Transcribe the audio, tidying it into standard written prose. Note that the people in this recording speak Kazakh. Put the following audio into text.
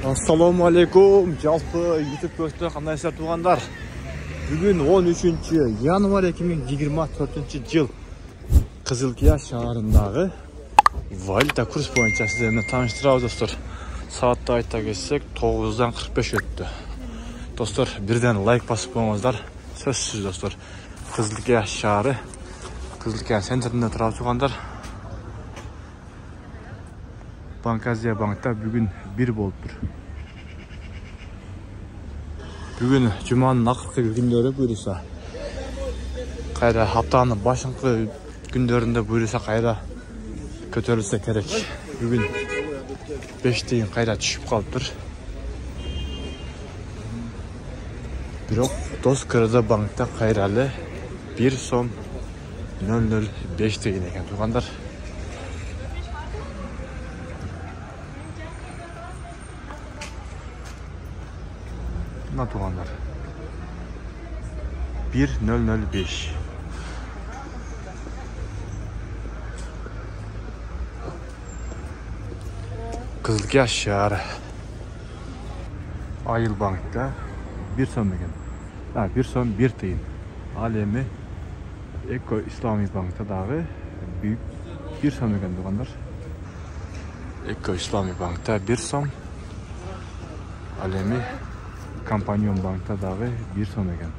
Assalamu alaikum. Жалпы YouTube көстер қандайсыздар туғандар. Бүгін 13 январ 2024 жыл Қызылкия шаарындағы валюта курс бойынша сіздермен таныштырамыз достар. Саатты айта кетсек 9-дан 45 өтті. Достар, бірден лайк басып қойыңыздар. Сөзсіз достар. Қызылкия шаары, Қызылкия центрінде тұрады туғандар. Банк Азия банкта бүгін бір болып тұр. Бүгін жұманың ақырғы күндері бұйырса, қайда аптаның башыңғы күндерінде бұйырса қайда көтерілсе керек. Бүгін 5 дейін қайда түшіп қалып тұр. Бірақ дос кірді банкта қайралы 1 сом 005 дейін екен туғандар. Мына туғандар 1005. Қызылкия шаары Айыл банкта 1 сом екен. 1 сом 1 тиын. Ал эми Эко Ислами банкта дагы 1 сом екен туғандар. Эко Ислами банкта 1 сом. Ал эми Компаньон банкта дагы 1 сом екен.